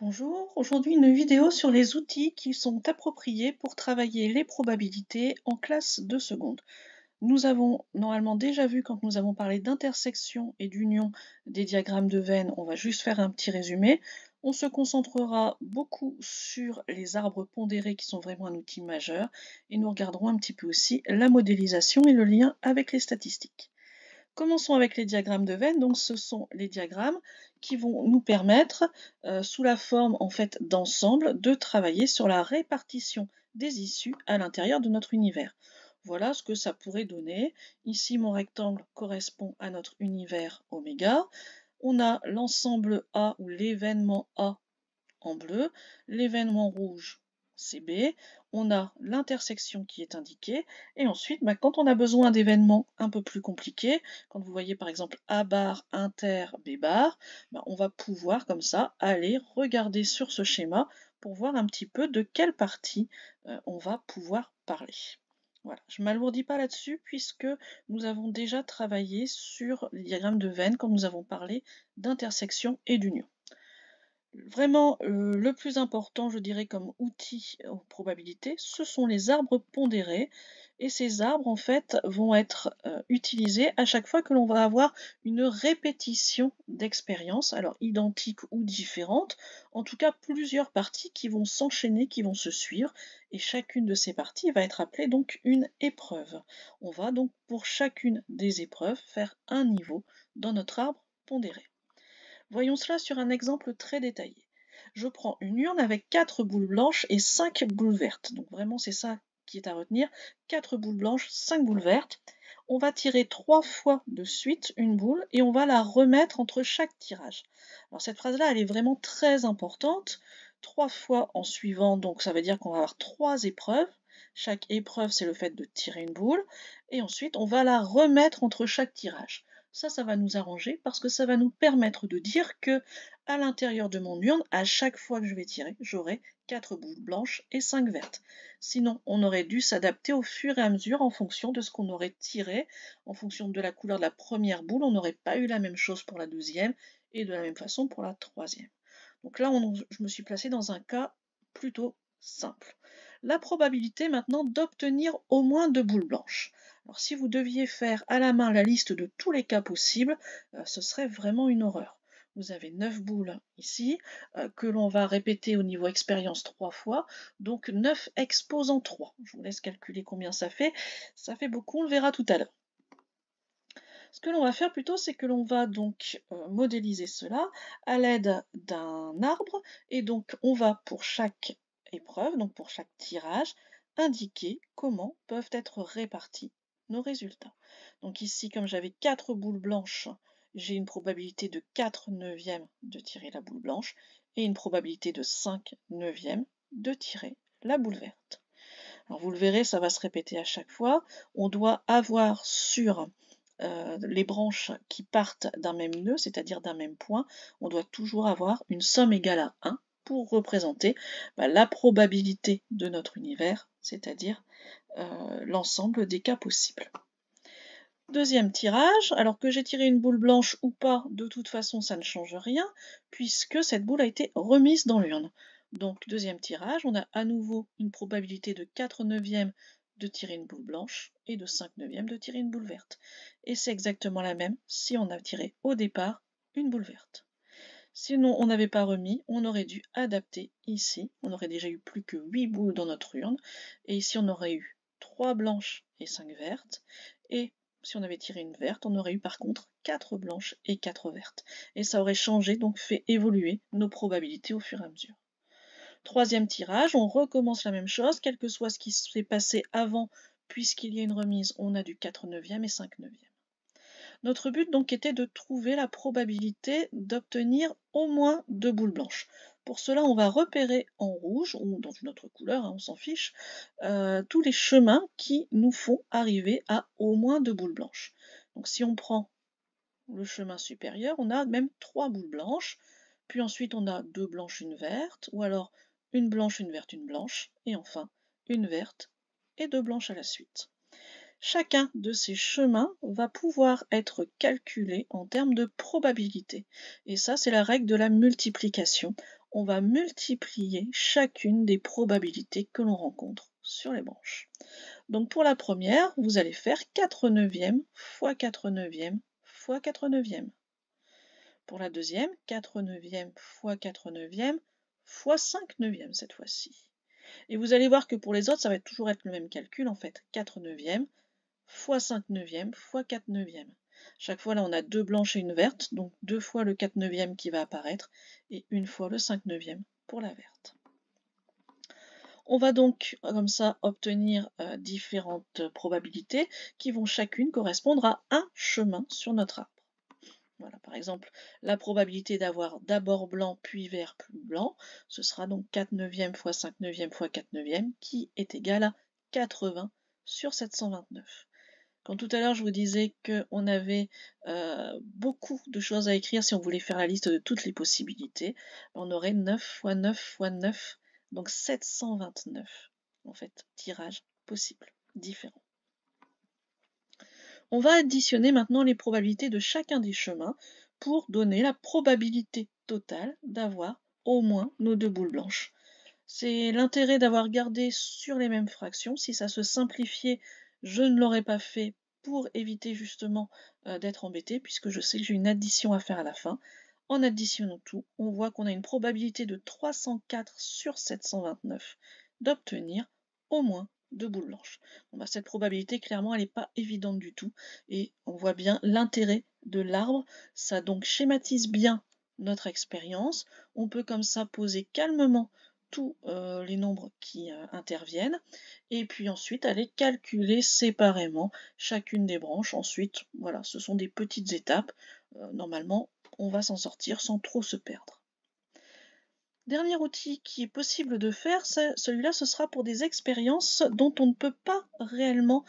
Bonjour, aujourd'hui une vidéo sur les outils qui sont appropriés pour travailler les probabilités en classe de seconde. Nous avons normalement déjà vu quand nous avons parlé d'intersection et d'union des diagrammes de Venn, on va juste faire un petit résumé. On se concentrera beaucoup sur les arbres pondérés qui sont vraiment un outil majeur et nous regarderons un petit peu aussi la modélisation et le lien avec les statistiques. Commençons avec les diagrammes de Venn. Donc, ce sont les diagrammes qui vont nous permettre, sous la forme en fait d'ensemble, de travailler sur la répartition des issues à l'intérieur de notre univers. Voilà ce que ça pourrait donner. Ici, mon rectangle correspond à notre univers oméga. On a l'ensemble A ou l'événement A en bleu, l'événement rouge c'est B, on a l'intersection qui est indiquée, et ensuite quand on a besoin d'événements un peu plus compliqués, quand vous voyez par exemple A bar, inter, B bar, on va pouvoir comme ça aller regarder sur ce schéma pour voir un petit peu de quelle partie on va pouvoir parler. Voilà, je ne m'alourdis pas là-dessus puisque nous avons déjà travaillé sur les diagrammes de Venn quand nous avons parlé d'intersection et d'union. Vraiment, le plus important, je dirais, comme outil aux probabilités, ce sont les arbres pondérés et ces arbres, en fait, vont être, utilisés à chaque fois que l'on va avoir une répétition d'expériences, alors identiques ou différentes, en tout cas plusieurs parties qui vont s'enchaîner, qui vont se suivre et chacune de ces parties va être appelée donc une épreuve. On va donc pour chacune des épreuves faire un niveau dans notre arbre pondéré. Voyons cela sur un exemple très détaillé. Je prends une urne avec 4 boules blanches et 5 boules vertes. Donc vraiment c'est ça qui est à retenir. 4 boules blanches, 5 boules vertes. On va tirer 3 fois de suite une boule et on va la remettre entre chaque tirage. Alors cette phrase-là, elle est vraiment très importante. 3 fois en suivant, donc ça veut dire qu'on va avoir 3 épreuves. Chaque épreuve, c'est le fait de tirer une boule. Et ensuite, on va la remettre entre chaque tirage. Ça va nous arranger parce que ça va nous permettre de dire que à l'intérieur de mon urne, à chaque fois que je vais tirer, j'aurai 4 boules blanches et 5 vertes. Sinon, on aurait dû s'adapter au fur et à mesure en fonction de ce qu'on aurait tiré, en fonction de la couleur de la première boule, on n'aurait pas eu la même chose pour la deuxième et de la même façon pour la troisième. Donc là, je me suis placée dans un cas plutôt simple. La probabilité maintenant d'obtenir au moins 2 boules blanches. Alors si vous deviez faire à la main la liste de tous les cas possibles, ce serait vraiment une horreur. Vous avez 9 boules ici, que l'on va répéter au niveau expérience 3 fois, donc 9 exposant 3. Je vous laisse calculer combien ça fait. Ça fait beaucoup, on le verra tout à l'heure. Ce que l'on va faire plutôt, c'est que l'on va donc modéliser cela à l'aide d'un arbre, et donc on va pour chaque épreuve, donc pour chaque tirage, indiquer comment peuvent être répartis nos résultats. Donc ici, comme j'avais 4 boules blanches, j'ai une probabilité de 4 neuvièmes de tirer la boule blanche et une probabilité de 5 neuvièmes de tirer la boule verte. Alors vous le verrez, ça va se répéter à chaque fois. On doit avoir sur les branches qui partent d'un même nœud, c'est-à-dire d'un même point, on doit toujours avoir une somme égale à 1 pour représenter la probabilité de notre univers, c'est-à-dire l'ensemble des cas possibles. Deuxième tirage, alors que j'ai tiré une boule blanche ou pas, de toute façon ça ne change rien, puisque cette boule a été remise dans l'urne. Donc deuxième tirage, on a à nouveau une probabilité de 4 neuvièmes de tirer une boule blanche et de 5 neuvièmes de tirer une boule verte. Et c'est exactement la même si on a tiré au départ une boule verte. Sinon on n'avait pas remis, on aurait dû adapter ici, on aurait déjà eu plus que 8 boules dans notre urne, et ici on aurait eu 3 blanches et 5 vertes, et si on avait tiré une verte, on aurait eu par contre 4 blanches et 4 vertes. Et ça aurait changé, donc fait évoluer nos probabilités au fur et à mesure. Troisième tirage, on recommence la même chose, quel que soit ce qui s'est passé avant, puisqu'il y a une remise, on a du 4 neuvième et 5 neuvième. Notre but donc était de trouver la probabilité d'obtenir au moins 2 boules blanches. Pour cela, on va repérer en rouge, ou dans une autre couleur, on s'en fiche, tous les chemins qui nous font arriver à au moins 2 boules blanches. Donc si on prend le chemin supérieur, on a même 3 boules blanches, puis ensuite on a 2 blanches, une verte, ou alors une blanche, une verte, une blanche, et enfin une verte et 2 blanches à la suite. Chacun de ces chemins va pouvoir être calculé en termes de probabilité. Et ça, c'est la règle de la multiplication. on va multiplier chacune des probabilités que l'on rencontre sur les branches. Donc pour la première, vous allez faire 4 neuvièmes fois 4 neuvièmes fois 4 neuvièmes. Pour la deuxième, 4 neuvièmes fois 4 neuvièmes fois 5 neuvièmes cette fois-ci. Et vous allez voir que pour les autres, ça va toujours être le même calcul en fait. 4 neuvièmes fois 5 neuvièmes fois 4 neuvièmes. Chaque fois là on a 2 blanches et une verte, donc 2 fois le 4 neuvième qui va apparaître et une fois le 5 neuvième pour la verte. On va donc comme ça obtenir différentes probabilités qui vont chacune correspondre à un chemin sur notre arbre. Voilà, par exemple, la probabilité d'avoir d'abord blanc puis vert puis blanc, ce sera donc 4 neuvièmes fois 5 neuvièmes fois 4 neuvièmes qui est égal à 80 sur 729. Quand tout à l'heure je vous disais qu'on avait beaucoup de choses à écrire si on voulait faire la liste de toutes les possibilités, on aurait 9 fois 9 fois 9, donc 729 en fait, tirages possibles, différents. On va additionner maintenant les probabilités de chacun des chemins pour donner la probabilité totale d'avoir au moins nos 2 boules blanches. C'est l'intérêt d'avoir gardé sur les mêmes fractions. Si ça se simplifiait, je ne l'aurais pas fait pour éviter justement d'être embêté, puisque je sais que j'ai une addition à faire à la fin. En additionnant tout, on voit qu'on a une probabilité de 304 sur 729 d'obtenir au moins 2 boules blanches. Bon, bah, cette probabilité, clairement, elle n'est pas évidente du tout. Et on voit bien l'intérêt de l'arbre. Ça donc schématise bien notre expérience. On peut comme ça poser calmement tous les nombres qui interviennent et puis ensuite aller calculer séparément chacune des branches. Ensuite, voilà, ce sont des petites étapes. Normalement, on va s'en sortir sans trop se perdre. Dernier outil qui est possible de faire, celui-là, ce sera pour des expériences dont on ne peut pas réellement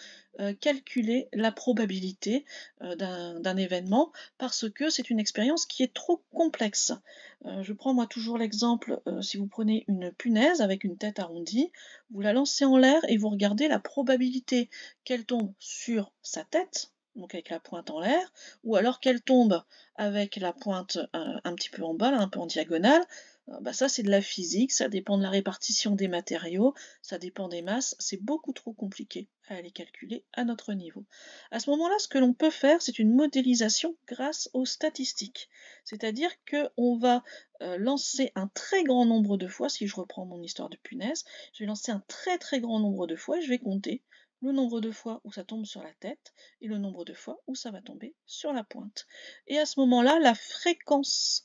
calculer la probabilité d'un événement parce que c'est une expérience qui est trop complexe. Je prends moi toujours l'exemple, si vous prenez une punaise avec une tête arrondie, vous la lancez en l'air et vous regardez la probabilité qu'elle tombe sur sa tête, donc avec la pointe en l'air, ou alors qu'elle tombe avec la pointe un petit peu en bas, là, un peu en diagonale. Bah ça, c'est de la physique, ça dépend de la répartition des matériaux, ça dépend des masses, c'est beaucoup trop compliqué à aller calculer à notre niveau. À ce moment-là, ce que l'on peut faire, c'est une modélisation grâce aux statistiques. C'est-à-dire qu'on va lancer un très grand nombre de fois, si je reprends mon histoire de punaise, je vais lancer un très très grand nombre de fois et je vais compter le nombre de fois où ça tombe sur la tête et le nombre de fois où ça va tomber sur la pointe. Et à ce moment-là, la fréquence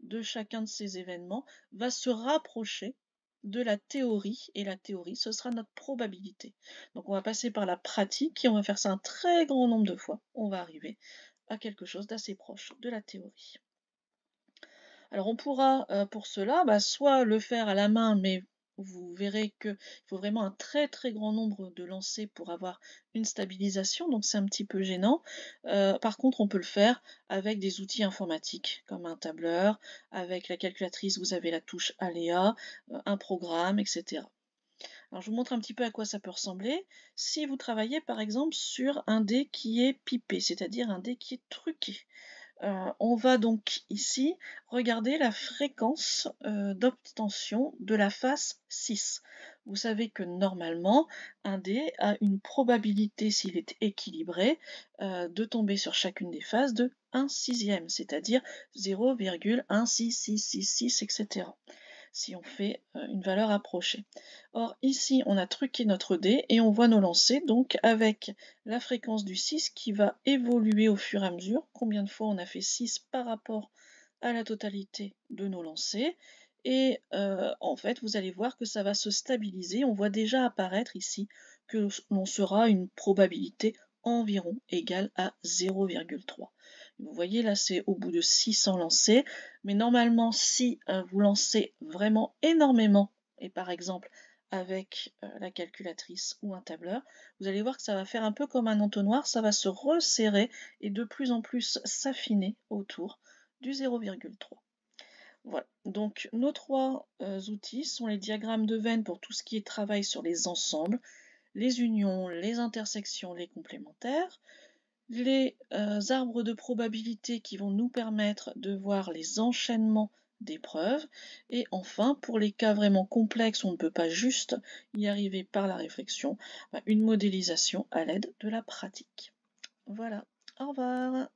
de chacun de ces événements va se rapprocher de la théorie, et la théorie, ce sera notre probabilité. Donc on va passer par la pratique et on va faire ça un très grand nombre de fois. On va arriver à quelque chose d'assez proche de la théorie. Alors on pourra pour cela soit le faire à la main, mais vous verrez qu'il faut vraiment un très très grand nombre de lancers pour avoir une stabilisation, donc c'est un petit peu gênant. Par contre, on peut le faire avec des outils informatiques comme un tableur, avec la calculatrice, vous avez la touche aléa, un programme, etc. Alors je vous montre un petit peu à quoi ça peut ressembler. Si vous travaillez par exemple sur un dé qui est pipé, c'est-à-dire un dé qui est truqué. On va donc ici regarder la fréquence d'obtention de la face 6. Vous savez que normalement, un dé a une probabilité, s'il est équilibré, de tomber sur chacune des faces de 1/6, c'est-à-dire 0,16666, etc. si on fait une valeur approchée. Or ici on a truqué notre dé et on voit nos lancers donc avec la fréquence du 6 qui va évoluer au fur et à mesure. Combien de fois on a fait 6 par rapport à la totalité de nos lancers. Et en fait vous allez voir que ça va se stabiliser. On voit déjà apparaître ici que l'on sera une probabilité environ égale à 0,3. Vous voyez là c'est au bout de 600 lancers, mais normalement si vous lancez vraiment énormément, et par exemple avec la calculatrice ou un tableur, vous allez voir que ça va faire un peu comme un entonnoir, ça va se resserrer et de plus en plus s'affiner autour du 0,3. Voilà, donc nos trois outils sont les diagrammes de Venn pour tout ce qui est travail sur les ensembles, les unions, les intersections, les complémentaires, les arbres de probabilité qui vont nous permettre de voir les enchaînements des preuves. Et enfin, pour les cas vraiment complexes, on ne peut pas juste y arriver par la réflexion, une modélisation à l'aide de la pratique. Voilà, au revoir.